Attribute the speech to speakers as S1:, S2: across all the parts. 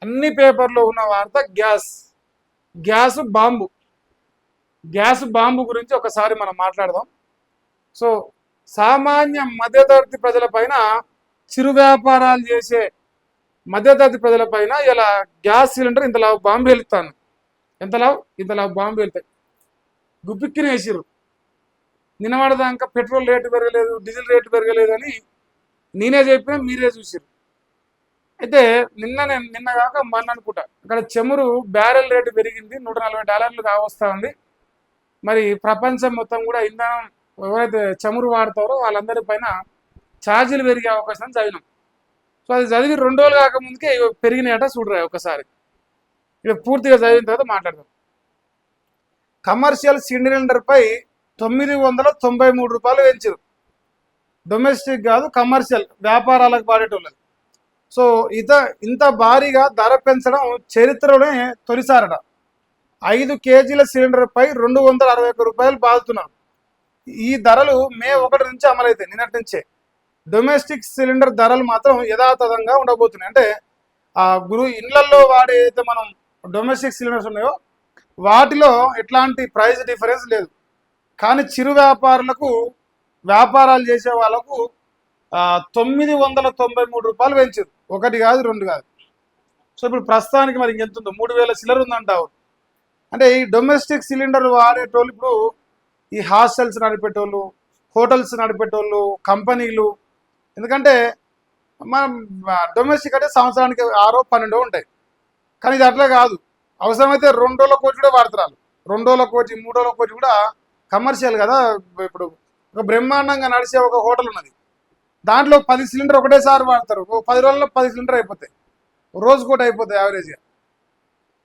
S1: అన్ని పేపర్లో ఉన్న వార్త గ్యాస్ బాంబు గురించి ఒకసారి మనం మాట్లాడదాం. సో సామాన్య మధ్యతరగతి ప్రజలపైన, చిరు వ్యాపారాలు చేసే మధ్యతరగతి ప్రజలపైన ఇలా గ్యాస్ సిలిండర్ ఇంతలా బాంబు వెళ్తాను. ఇంతలా బాంబు వెళ్తాయి. గుప్పిక్కిన వేసిర్రు. నిన్నవాడదాకా పెట్రోల్ రేటు పెరగలేదు, డీజిల్ రేటు పెరగలేదు అని నేనే చెప్పిన, మీరే చూసిర్రు. అయితే నిన్న కాక మొన్న అనుకుంటా, అక్కడ చమురు బ్యారెల్ రేటు పెరిగింది, $140 కావస్తా ఉంది. మరి ప్రపంచం మొత్తం కూడా ఇంధనం ఎవరైతే చమురు వాడతారో వాళ్ళందరి పైన ఛార్జీలు పెరిగే అవకాశం చదివినాం. సో అది చదివి 2 రోజులు కాకముందుకే పెరిగినాయట. చూడరా ఒకసారి, ఇక పూర్తిగా చదివిన తర్వాత మాట్లాడదాం. కమర్షియల్ సిలిండర్పై $993 పెంచారు. డొమెస్టిక్ కాదు, కమర్షియల్ వ్యాపారాలకు వాడేటోళ్ళది. సో ఇంత భారీగా ధర పెంచడం చరిత్రలోనే తొలిసారట. 5 కేజీల సిలిండర్పై $261 బాదుతున్నారు. ఈ ధరలు మే 1 నుంచి అమలైతాయి, నిన్నటి నుంచే. డొమెస్టిక్ సిలిండర్ ధరలు మాత్రం యథాతథంగా ఉండబోతున్నాయి. అంటే ఇళ్లలో వాడే అయితే మనం డొమెస్టిక్ సిలిండర్స్ ఉన్నాయో వాటిలో ఎట్లాంటి ప్రైస్ డిఫరెన్స్ లేదు. కానీ చిరు వ్యాపారాలు చేసే వాళ్ళకు $993 పెంచారు. 1 కాదు 2 కాదు. సో ఇప్పుడు ప్రస్తుతానికి మరి ఇంకెంత ఉందో, 3000 చిల్లర ఉందంటావు. అంటే ఈ డొమెస్టిక్ సిలిండర్ వాడేటోళ్ళు ఇప్పుడు ఈ హాస్టల్స్ నడిపేటోళ్ళు, హోటల్స్ నడిపేటోళ్ళు, కంపెనీలు. ఎందుకంటే మనం డొమెస్టిక్ అంటే సంవత్సరానికి 6-12 ఉంటాయి. కానీ ఇది అట్లా కాదు. అవసరమైతే 2 కోటి కూడా వాడుతున్నారు. 2 కోటి 3 కోటి కూడా కమర్షియల్ కదా. ఇప్పుడు ఒక బ్రహ్మాండంగా నడిచే ఒక హోటల్ ఉన్నది, దాంట్లో 10 సిలిండర్ ఒకటేసారి వాడతారు. 10 రోజుల్లో 10 సిలిండర్ అయిపోతాయి, రోజు కోటి అయిపోతాయి యావరేజ్గా.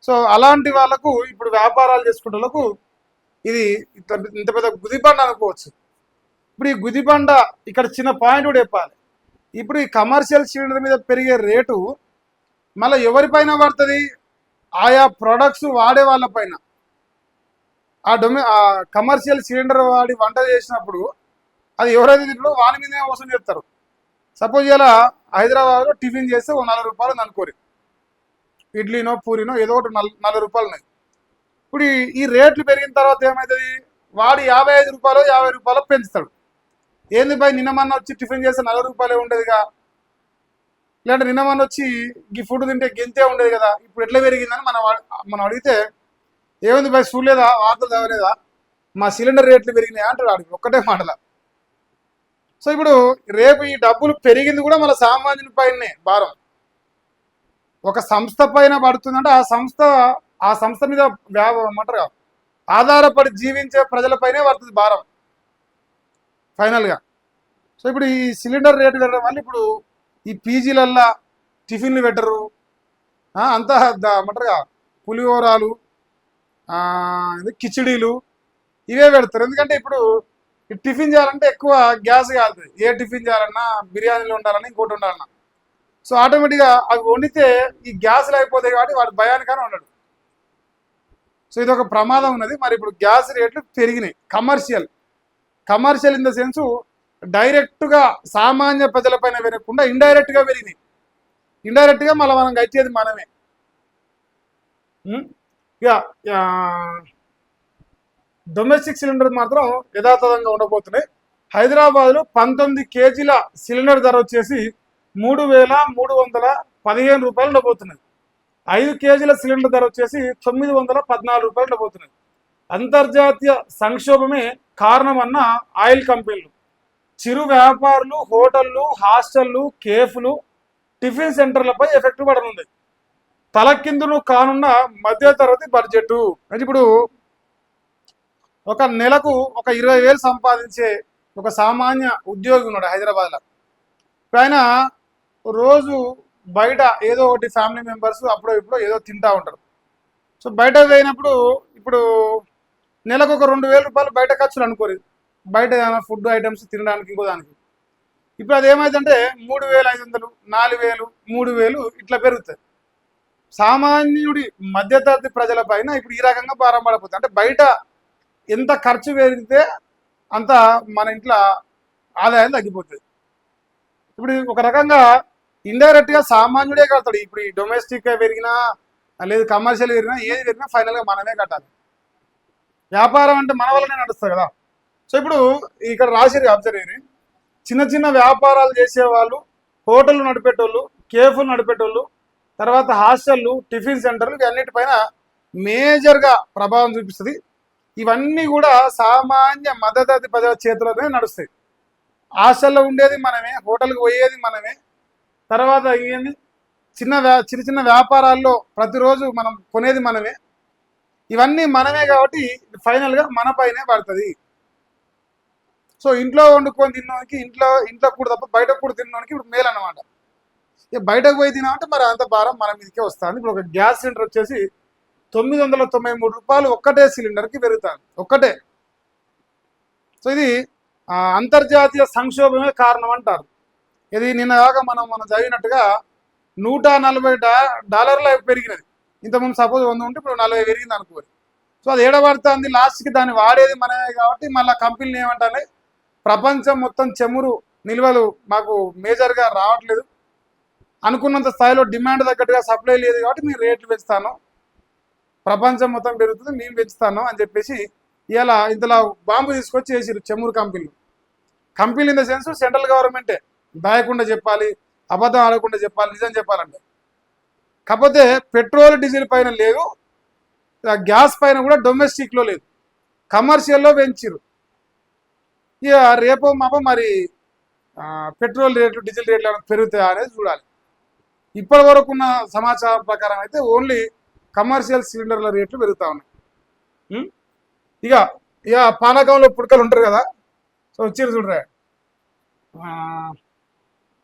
S1: సో అలాంటి వాళ్ళకు, ఇప్పుడు వ్యాపారాలు చేసుకునే వాళ్ళకు ఇది ఇంత పెద్ద గుదిబండ అనుకోవచ్చు. ఇప్పుడు ఈ గుదిబండ ఇక్కడ చిన్న పాయింట్ కూడా చెప్పాలి. ఇప్పుడు ఈ కమర్షియల్ సిలిండర్ మీద పెరిగే రేటు మళ్ళీ ఎవరిపైన పడుతుంది? ఆయా ప్రొడక్ట్స్ వాడే వాళ్ళపైన. ఆ కమర్షియల్ సిలిండర్ వాడి వంట చేసినప్పుడు అది ఎవరైతే తింటారో వాళ్ళ మీదనే వసూలు చేస్తారు. సపోజ్ ఇలా హైదరాబాద్లో టిఫిన్ చేస్తే $40 అనుకోరు, ఇడ్లీనో పూరినో ఏదో ఒకటి $40 ఉన్నాయి. ఇప్పుడు ఈ రేట్లు పెరిగిన తర్వాత ఏమవుతుంది? వాడు $55 పెంచుతాడు. ఏంది భయ్, నిన్నమన్న వచ్చి టిఫిన్ చేస్తే $40 ఉండేదిగా, లేదంటే నిన్నమన్న వచ్చి ఈ ఫుడ్ తింటే గింతే ఉండేది కదా, ఇప్పుడు ఎట్లా పెరిగిందని మనం అడిగితే, ఏముంది భయ్ చూడలేదా, వార్తలు చదవలేదా, మా సిలిండర్ రేట్లు పెరిగినాయా అంటాడు వాడికి ఒక్కటే మాటల. సో ఇప్పుడు రేపు ఈ డబ్బులు పెరిగింది కూడా మన సామాన్యుని పైనే భారం. ఒక సంస్థ పైన పడుతుందంటే ఆ సంస్థ మీద ఏమంటారు ఆధారపడి జీవించే ప్రజలపైనే పడుతుంది భారం ఫైనల్గా. సో ఇప్పుడు ఈ సిలిండర్ రేటు పెట్టడం వల్ల ఇప్పుడు ఈ పీజీలల్లా టిఫిన్లు పెట్టరు, అంతా ఏమంటారుగా పులిహోరాలు, కిచిడీలు ఇవే పెడతారు. ఎందుకంటే ఇప్పుడు ఈ టిఫిన్ చేయాలంటే ఎక్కువ గ్యాస్ కాలుతుంది. ఏ టిఫిన్ చేయాలన్నా, బిర్యానీలు ఉండాలన్నా, ఇంకోటి ఉండాలన్నా. సో ఆటోమేటిక్గా అవి వండితే ఈ గ్యాస్లు అయిపోతాయి కాబట్టి వాటి భయానికనే ఉండడు. సో ఇది ఒక ప్రమాదం ఉన్నది. మరి ఇప్పుడు గ్యాస్ రేట్లు పెరిగినాయి. కమర్షియల్ ఇన్ ద సెన్సు డైరెక్ట్గా సామాన్య ప్రజలపైన పెరగకుండా ఇండైరెక్ట్గా పెరిగినాయి. ఇండైరెక్ట్గా మళ్ళీ మనం గచ్చేది మనమే. ఇక డొమెస్టిక్ సిలిండర్ మాత్రం యథాతథంగా ఉండబోతున్నాయి. హైదరాబాద్లో 19 కేజీల సిలిండర్ ధర వచ్చేసి $3,315 ఉండబోతున్నది. 5 కేజీల సిలిండర్ ధర వచ్చేసి $914 ఉండబోతున్నది. అంతర్జాతీయ సంక్షోభమే కారణమన్న ఆయిల్ కంపెనీలు, చిరు వ్యాపారులు, హోటళ్లు, హాస్టళ్లు, కేఫ్లు, టిఫిన్ సెంటర్లపై ఎఫెక్ట్ పడనుంది. తలకిందును కానున్న మధ్యతరగతి బడ్జెట్. అంటే ఇప్పుడు ఒక నెలకు ఒక 20,000 సంపాదించే ఒక సామాన్య ఉద్యోగి ఉన్నాడు హైదరాబాద్లో. ఆయన రోజు బయట ఏదో ఒకటి ఫ్యామిలీ మెంబర్స్ అప్పుడో ఇప్పుడు ఏదో తింటూ ఉంటారు. సో బయట పోయినప్పుడు ఇప్పుడు నెలకు ఒక $2,000 బయట ఖర్చులు అనుకోరు, బయట ఏమైనా ఫుడ్ ఐటమ్స్ తినడానికి ఇంకో దానికి. ఇప్పుడు అది ఏమైందంటే 3,500, 4,000, 3,000 ఇట్లా పెరుగుతాయి. సామాన్యుడి మధ్యతరగతి ప్రజల పైన ఇప్పుడు ఈ రకంగా భారం పడిపోతుంది. అంటే బయట ఎంత ఖర్చు పెరిగితే అంత మన ఇంట్లో ఆదాయం తగ్గిపోతుంది. ఇప్పుడు ఒక రకంగా ఇండైరెక్ట్ గా సామాన్యుడే కడతాడు. ఇప్పుడు ఈ డొమెస్టిక్ పెరిగినా లేదు కమర్షియల్ పెరిగినా ఏది పెరిగినా ఫైనల్ గా మనమే కట్టాలి. వ్యాపారం అంటే మన వల్లనే నడుస్తుంది కదా. సో ఇప్పుడు ఇక్కడ రాసిరు అబ్జర్వ్ అయ్యి, చిన్న చిన్న వ్యాపారాలు చేసేవాళ్ళు, హోటళ్ళు నడిపేటోళ్ళు, కేఫ్లు నడిపేటోళ్ళు, తర్వాత హాస్టళ్ళు, టిఫిన్ సెంటర్లు, ఇవన్నిటిపైన మేజర్గా ప్రభావం చూపిస్తుంది. ఇవన్నీ కూడా సామాన్య మధ్యతరగతి ప్రజల చేతుల్లోనే నడుస్తాయి. హాస్టల్లో ఉండేది మనమే, హోటల్కి పోయేది మనమే, తర్వాత ఏంది చిన్న చిన్న వ్యాపారాల్లో ప్రతిరోజు మనం కొనేది మనమే. ఇవన్నీ మనమే కాబట్టి ఫైనల్గా మన పైనే పడుతుంది. సో ఇంట్లో వండుకొని తిన్నోనికి ఇంట్లో కూడా తప్ప బయట కూడా తిన్నోనికి ఇప్పుడు మేలు అనమాట. ఇక బయటకు పోయి తినామంటే మరి అంత భారం మన మీదకే వస్తుంది. ఇప్పుడు ఒక గ్యాస్ సిలిండర్ వచ్చేసి 993 రూపాయలు ఒక్కటే సిలిండర్కి పెరుగుతుంది, ఒక్కటే. సో ఇది అంతర్జాతీయ సంక్షోభమే కారణం అంటారు. ఇది నిన్న కాక మనం చదివినట్టుగా $140 పెరిగినది. ఇంతకుముందు సపోజ్ 100 ఉంటే ఇప్పుడు 40 పెరిగింది అనుకోరు. సో అది ఏడబడుతుంది, లాస్ట్కి దాన్ని వాడేది మనమే కాబట్టి మళ్ళీ కంపెనీలు ఏమంటానే ప్రపంచం మొత్తం చమురు నిల్వలు మాకు మేజర్గా రావట్లేదు, అనుకున్నంత స్థాయిలో డిమాండ్ తగ్గట్టుగా సప్లై లేదు కాబట్టి మేము రేట్లు పెంచుతాను, ప్రపంచం మొత్తం పెరుగుతుంది మేము పెంచుతాను అని చెప్పేసి ఇలా ఇంతలా బాంబు తీసుకొచ్చి వేసిరు చమురు కంపెనీలు ఇన్ ద సెన్స్ సెంట్రల్ గవర్నమెంటే దాయకుండా చెప్పాలి, అబద్ధం ఆడకుండా చెప్పాలి, నిజం చెప్పాలంటే. కాకపోతే పెట్రోల్ డీజిల్ పైన లేదు, గ్యాస్ పైన కూడా డొమెస్టిక్లో లేదు, కమర్షియల్లో పెంచిరు. ఇక రేపో మాపో మరి పెట్రోల్ రేట్లు డీజిల్ రేట్లు పెరుగుతాయా అనేది చూడాలి. ఇప్పటి వరకు ఉన్న సమాచారం ప్రకారం అయితే ఓన్లీ కమర్షియల్ సిలిండర్ల రేట్లు పెరుగుతూ ఉన్నాయి. ఇక పానకంలో పుడకలు ఉంటారు కదా, సో వచ్చారు చూడరా,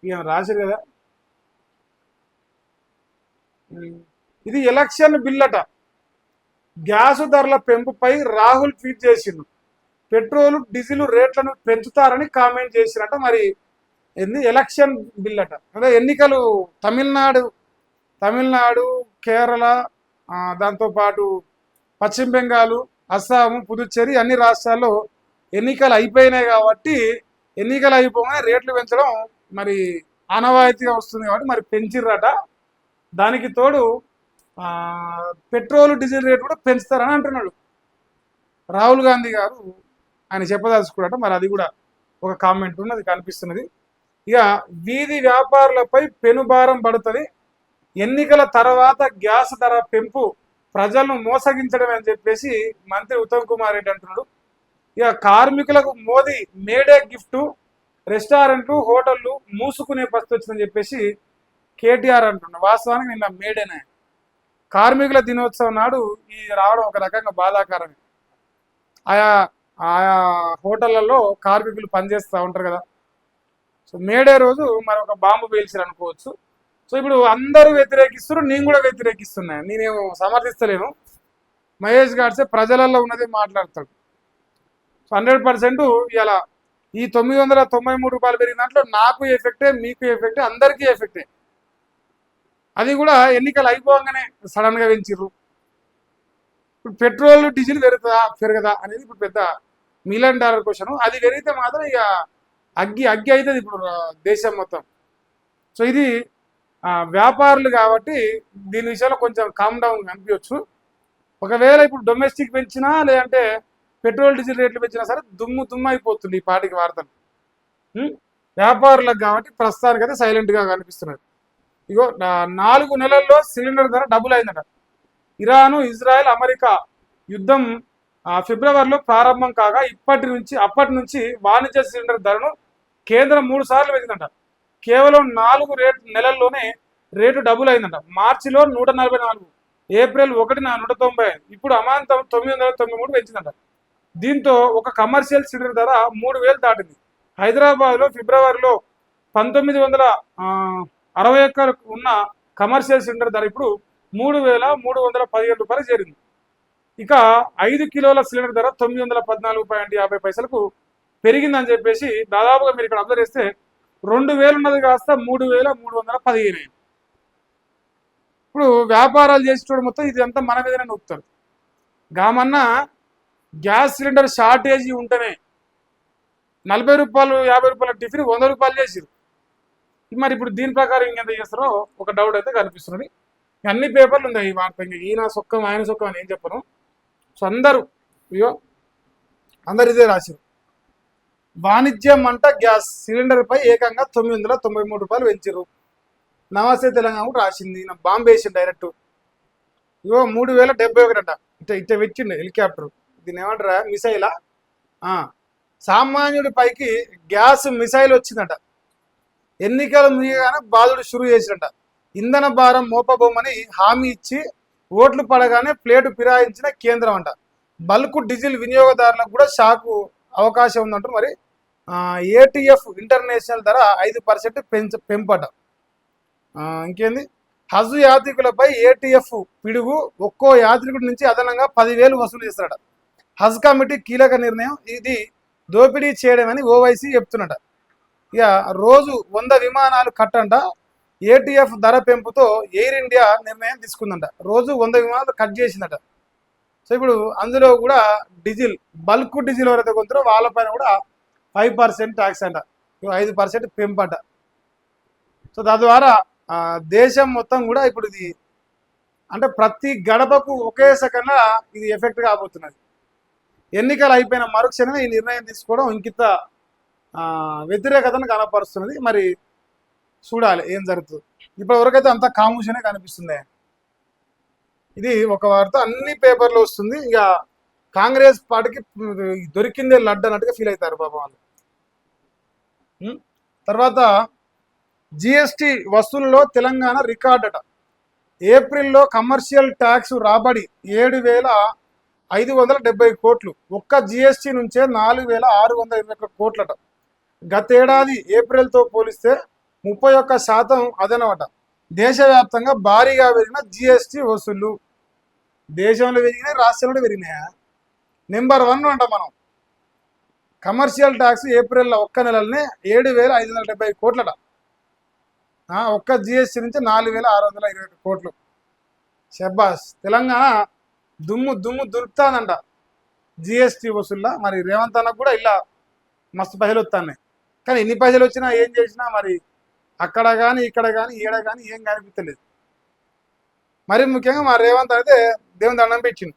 S1: ఇక రాశారు కదా, ఇది ఎలక్షన్ బిల్ అట. గ్యాసు ధరల పెంపుపై రాహుల్ ట్వీట్ చేసిండు, పెట్రోల్ డీజిల్ రేట్లను పెంచుతారని కామెంట్ చేసినట్ట. మరి ఎలక్షన్ బిల్ అట, అదే ఎన్నికలు తమిళనాడు, కేరళ, దాంతోపాటు పశ్చిమ బెంగాల్, అస్సాము, పుదుచ్చేరి అన్ని రాష్ట్రాల్లో ఎన్నికలు అయిపోయినాయి కాబట్టి ఎన్నికలు అయిపోగానే రేట్లు పెంచడం మరి ఆనవాయితీగా వస్తుంది కాబట్టి మరి పెంచిర్రట. దానికి తోడు పెట్రోల్ డీజిల్ రేటు కూడా పెంచుతారని అంటున్నాడు రాహుల్ గాంధీ గారు. ఆయన చెప్పదలుచుకున్నట్టు మరి అది కూడా ఒక కామెంట్ ఉన్నది కనిపిస్తున్నది. ఇక వీధి వ్యాపారులపై పెనుభారం పడుతుంది, ఎన్నికల తర్వాత గ్యాస్ ధర పెంపు ప్రజలను మోసగించడం అని చెప్పేసి మంత్రి ఉత్తమ్ కుమార్ రెడ్డి అంటున్నాడు. ఇక కార్మికులకు మోదీ మేడే గిఫ్ట్, రెస్టారెంట్లు హోటళ్ళు మూసుకునే పరిస్థితి వచ్చిందని చెప్పేసి కేటీఆర్ అంటున్నాడు. వాస్తవానికి నిన్న మేడేనే కార్మికుల దినోత్సవం నాడు ఈ రావడం ఒక రకంగా బాధాకరమే. ఆయా హోటళ్లలో కార్మికులు పనిచేస్తూ ఉంటారు కదా, సో మేడే రోజు మరి ఒక బాంబు పేల్చారు అనుకోవచ్చు. సో ఇప్పుడు అందరూ వ్యతిరేకిస్తున్నారు, నేను కూడా వ్యతిరేకిస్తున్నాను, నేనేమో సమర్థిస్తలేను. మహేష్ గాడ్సే ప్రజలలో ఉన్నది మాట్లాడతాడు. సో 100% ఇలా ఈ 993 రూపాయలు పెరిగిన దాంట్లో నాకు ఎఫెక్టే, మీకు ఎఫెక్టే, అందరికీ ఎఫెక్టే. అది కూడా ఎన్నికలు అయిపోగానే సడన్గా పెంచిర్రు. ఇప్పుడు పెట్రోల్ డీజిల్ పెరగదా అనేది ఇప్పుడు పెద్ద $1 మిలియన్ క్వశ్చన్. అది పెరిగితే మాత్రం ఇక అగ్గి అవుతుంది ఇప్పుడు దేశం మొత్తం. సో ఇది వ్యాపారులు కాబట్టి దీని విషయంలో కొంచెం కామ్ డౌన్ అనిపించవచ్చు. ఒకవేళ ఇప్పుడు డొమెస్టిక్ పెంచినా లేదంటే పెట్రోల్ డీజిల్ రేట్లు పెంచినా సరే దుమ్ము అయిపోతుంది ఈ పాటికి వార్తలు. వ్యాపారులకు కాబట్టి ప్రస్తుతానికి అయితే సైలెంట్గా కనిపిస్తున్నారు. ఇగో 4 నెలల్లో సిలిండర్ ధర డబుల్ అయిందట. ఇరాను, ఇజ్రాయెల్, అమెరికా యుద్ధం ఫిబ్రవరిలో ప్రారంభం కాగా అప్పటి నుంచి వాణిజ్య సిలిండర్ ధరను కేంద్రం 3 సార్లు పెంచిందంట. కేవలం 4 నెలల్లోనే రేటు డబుల్ అయిందంట. మార్చిలో 144, ఏప్రిల్ 1న 190, ఇప్పుడు అమాంతం 993 పెంచిందంట. దీంతో ఒక కమర్షియల్ సిలిండర్ ధర 3000 దాటింది. హైదరాబాద్లో ఫిబ్రవరిలో 1961 ఉన్న కమర్షియల్ సిలిండర్ ధర ఇప్పుడు 3317 రూపాయలు చేరింది. ఇక 5 కిలోల సిలిండర్ ధర 914.50 పెరిగిందని చెప్పేసి దాదాపుగా మీరు ఇక్కడ అబ్జర్వ్ చేస్తే 2000 ఉన్నది కాస్త 3315. ఇప్పుడు వ్యాపారాలు చేసేటోడు మొత్తం ఇది అంతా మన మీదనే నొక్కుతారు. గామన్నా గ్యాస్ సిలిండర్ షార్టేజీ ఉంటేనే 40 రూపాయలు 50 రూపాయల టిఫిన్ 100 రూపాయలు చేసిరు. మరి ఇప్పుడు దీని ప్రకారం ఇంకెంత చేస్తారో ఒక డౌట్ అయితే కనిపిస్తున్నది. అన్ని పేపర్లు ఉన్నాయి ఈ వార్త, ఇంకా ఈయన సొక్కం ఆయన సొక్కం అని ఏం చెప్పను. సో అందరూ ఇయో అందరు ఇదే రాశారు. వాణిజ్యం అంట గ్యాస్ సిలిండర్పై ఏకంగా రూ. 993 పెంచారు. నమస్తే తెలంగాణ కూడా రాసింది, నా బాంబు వేసిండు డైరెక్ట్. ఇగో 3071 అంట. ఇట్ట వెచ్చిండు హెలికాప్టర్. దీన్ని ఏమంటారా, మిసైలా? సామాన్యుడి పైకి గ్యాస్ మిసైల్ వచ్చిందట. ఎన్నికలు ముగియగానే బాధుడు షురు చేసినట. ఇంధన భారం మోపబోమని హామీ ఇచ్చి ఓట్లు పడగానే ప్లేటు ఫిరాయించిన కేంద్రం అంట. బల్క్ డీజిల్ వినియోగదారులకు కూడా షాకు అవకాశం ఉందంటారు. మరి ఏటీఎఫ్ ఇంటర్నేషనల్ ధర 5% పెంపట. ఇంకేంది, హజ్ యాత్రికులపై ఏటీఎఫ్ పిడుగు, ఒక్కో యాత్రికుడి నుంచి అదనంగా 10,000 వసూలు చేస్తారట. హజ్ కమిటీ కీలక నిర్ణయం, ఇది దోపిడీ చేయడమని ఓవైసీ చెప్తున్నట. ఇక రోజు 100 విమానాలు కట్టంట. ఏటీఎఫ్ ధర పెంపుతో ఎయిర్ ఇండియా నిర్ణయం తీసుకుందంట. రోజు 100 విమానాలు కట్ చేసిందట. సో ఇప్పుడు అందులో కూడా డీజిల్, బల్క్ డీజిల్ ఎవరైతే కొంటారో వాళ్ళపైన కూడా 5% ట్యాక్స్ అంట, 5% పెంపంట. సో తద్వారా దేశం మొత్తం కూడా ఇప్పుడు ఇది అంటే ప్రతి గడపకు ఒకే సెకండ్లో ఇది ఎఫెక్ట్ కాబోతున్నది. ఎన్నికలు అయిపోయిన మరుక్షణమే ఈ నిర్ణయం తీసుకోవడం ఇంకింత వ్యతిరేకతను కనపరుస్తున్నది. మరి చూడాలి ఏం జరుగుతుంది. ఇప్పటి వరకైతే అంత కాముషనే కనిపిస్తుంది. ఇది ఒక వార్త అన్ని పేపర్లో వస్తుంది. ఇక కాంగ్రెస్ పార్టీకి దొరికిందే లడ్డు అన్నట్టుగా ఫీల్ అవుతారు పాపం వాళ్ళు. తర్వాత జిఎస్టి వసూలులో తెలంగాణ రికార్డట. ఏప్రిల్లో కమర్షియల్ ట్యాక్స్ రాబడి 7,570 కోట్లు. ఒక్క జిఎస్టి నుంచే 4,621 కోట్లట. గతేడాది ఏప్రిల్తో పోలిస్తే 31% అదనమట. దేశవ్యాప్తంగా భారీగా పెరిగిన జిఎస్టి వసూళ్లు. దేశంలో పెరిగినాయి, రాష్ట్రంలో పెరిగినాయా? నెంబర్ 1 అంట మనం. కమర్షియల్ ట్యాక్స్ ఏప్రిల్లో ఒక్క నెలలనే 7,570 కోట్లట. ఒక్క జిఎస్టి నుంచి 4,621 కోట్లు. షబ్బాస్, తెలంగాణ దుమ్ము దులుపుతానంట జిఎస్టి వసూళ్ళ. మరి రేవంత్ అన్నకు కూడా ఇలా మస్తు పైసలు వస్తున్నాయి. కానీ ఎన్ని పైసలు వచ్చినా ఏం చేసినా మరి అక్కడ కానీ ఇక్కడ కానీ ఈడ కానీ ఏం కనిపించలేదు. మరి ముఖ్యంగా మా రేవంత్ అయితే దేవుని దండం పెట్టిండు.